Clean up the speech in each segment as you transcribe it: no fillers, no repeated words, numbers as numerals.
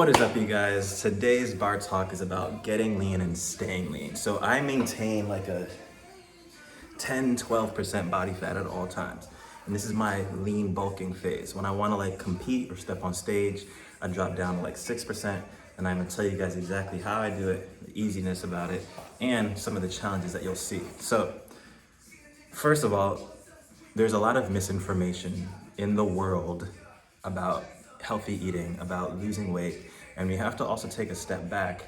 What is up, you guys? Today's bar talk is about getting lean and staying lean. So I maintain like a 10-12% body fat at all times. And this is my lean bulking phase. When I want to like compete or step on stage, I drop down to like 6%. And I'm gonna tell you guys exactly how I do it, the easiness about it, and some of the challenges that you'll see. So first of all, there's a lot of misinformation in the world about healthy eating, about losing weight, and we have to also take a step back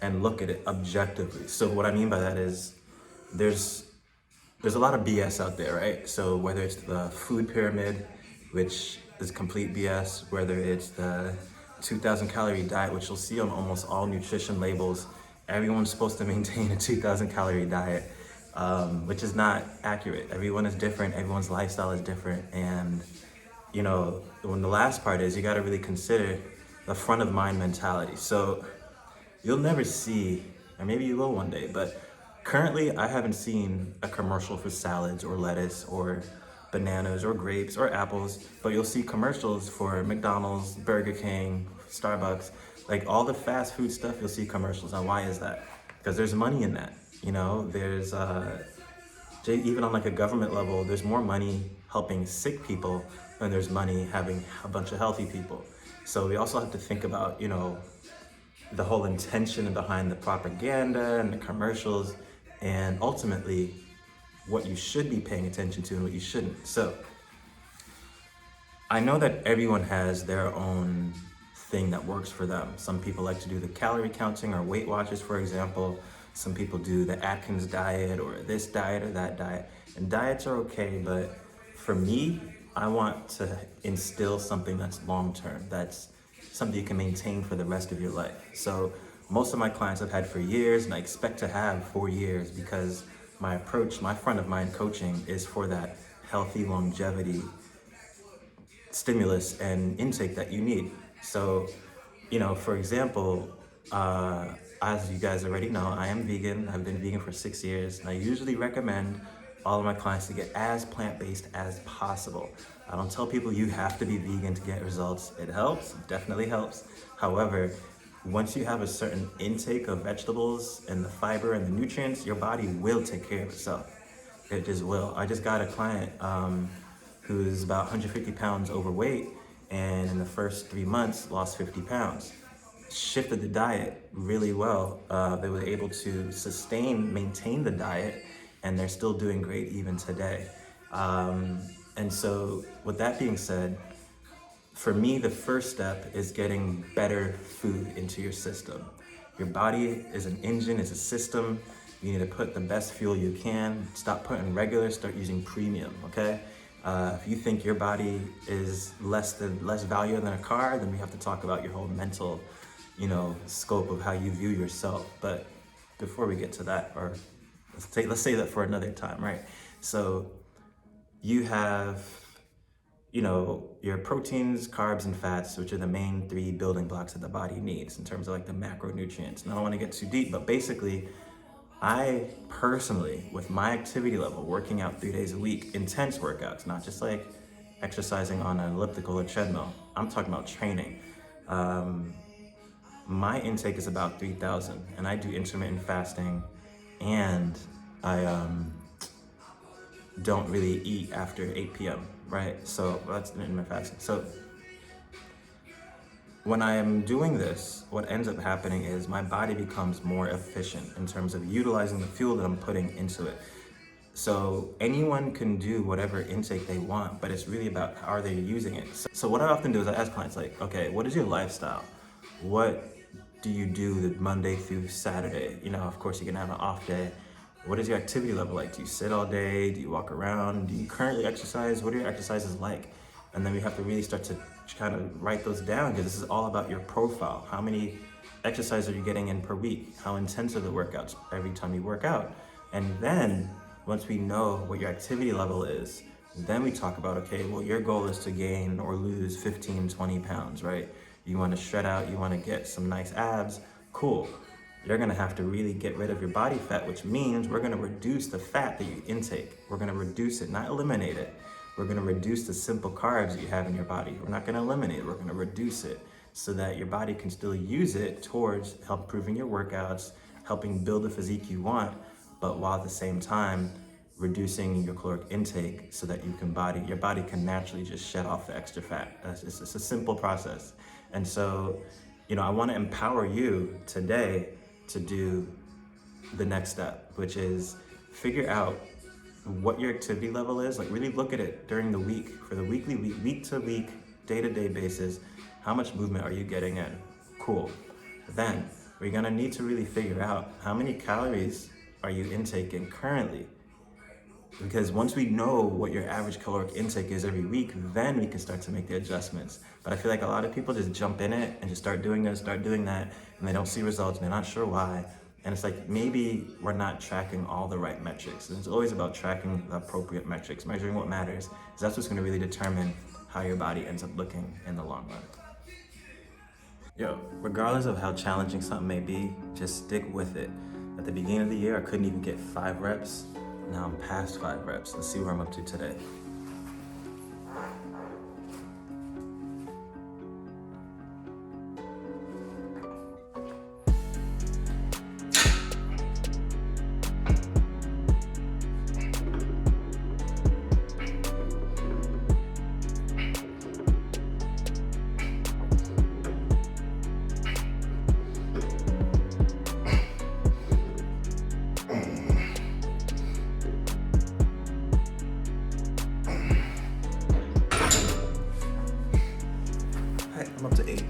and look at it objectively. So what I mean by that is there's a lot of BS out there, right? So whether it's the food pyramid, which is complete BS, whether it's the 2,000 calorie diet, which you'll see on almost all nutrition labels, everyone's supposed to maintain a 2,000 calorie diet, which is not accurate. Everyone is different, everyone's lifestyle is different, and you know, when the last part is you gotta really consider the front of mind mentality. So you'll never see, or maybe you will one day, but currently I haven't seen a commercial for salads or lettuce or bananas or grapes or apples, but you'll see commercials for McDonald's, Burger King, Starbucks, like all the fast food stuff, you'll see commercials. Now, why is that? Because there's money in that. You know, there's, even on like a government level, there's more money helping sick people than there's money having a bunch of healthy people. So we also have to think about, you know, the whole intention behind the propaganda and the commercials, and ultimately what you should be paying attention to and what you shouldn't. So I know that everyone has their own thing that works for them. Some people like to do the calorie counting or Weight Watchers, for example. Some people do the Atkins diet or this diet or that diet. And diets are okay, but for me, I want to instill something that's long-term, that's something you can maintain for the rest of your life. So most of my clients I've had for years, and I expect to have for years, because my approach, my front of mind coaching is for that healthy longevity stimulus and intake that you need. So, you know, for example, as you guys already know, I am vegan. I've been vegan for 6 years, and I usually recommend all of my clients to get as plant-based as possible. I don't tell people you have to be vegan to get results. It helps, definitely helps. However, once you have a certain intake of vegetables and the fiber and the nutrients, your body will take care of itself. It just will. I just got a client who's about 150 pounds overweight, and in the first 3 months lost 50 pounds. Shifted the diet really well. They were able to maintain the diet, and they're still doing great even today. And so with that being said, for me, the first step is getting better food into your system. Your body is an engine, it's a system. You need to put the best fuel you can. Stop putting regular, start using premium, okay? If you think your body is less valuable than a car, then we have to talk about your whole mental, you know, scope of how you view yourself. But before we get to that, or let's say that for another time, right? So you have, you know, your proteins, carbs, and fats, which are the main 3 building blocks that the body needs in terms of like the macronutrients. And I don't want to get too deep, but basically, I personally, with my activity level, working out 3 days a week, intense workouts, not just like exercising on an elliptical or treadmill. I'm talking about training. My intake is about 3,000, and I do intermittent fasting, and I don't really eat after 8 p.m., right? So that's intermittent fasting. So when I am doing this, what ends up happening is my body becomes more efficient in terms of utilizing the fuel that I'm putting into it. So anyone can do whatever intake they want, but it's really about how are they using it. So what I often do is I ask clients like, okay, what is your lifestyle? What do you do the Monday through Saturday? You know, of course you can have an off day. What is your activity level like? Do you sit all day? Do you walk around? Do you currently exercise? What are your exercises like? And then we have to really start to kind of write those down, because this is all about your profile. How many exercises are you getting in per week? How intense are the workouts every time you work out? And then once we know what your activity level is, then we talk about, okay, well, your goal is to gain or lose 15, 20 pounds, right? You want to shred out, you want to get some nice abs, cool. You're gonna have to really get rid of your body fat, which means we're gonna reduce the fat that you intake. We're gonna reduce it, not eliminate it. We're gonna reduce the simple carbs that you have in your body. We're not gonna eliminate it, we're gonna reduce it. so that your body can still use it towards help improving your workouts, helping build the physique you want, but while at the same time reducing your caloric intake so that your body can naturally just shed off the extra fat. It's a simple process. And so, I want to empower you today to do the next step, which is figure out what your activity level is. Like, really look at it during the week, for the week to week, day-to-day basis. How much movement are you getting in? Cool. Then we're gonna need to really figure out how many calories are you intaking currently. Because once we know what your average caloric intake is every week, then we can start to make the adjustments. But I feel like a lot of people just jump in it and just start doing this, start doing that, and they don't see results and they're not sure why. And it's like, maybe we're not tracking all the right metrics. And it's always about tracking the appropriate metrics, measuring what matters, because that's what's gonna really determine how your body ends up looking in the long run. Regardless of how challenging something may be, just stick with it. At the beginning of the year, I couldn't even get 5 reps. Now I'm past 5 reps. Let's see where I'm up to today. I'm up to 8.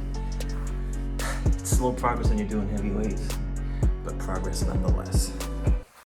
Slow progress when you're doing heavy weights, but progress nonetheless.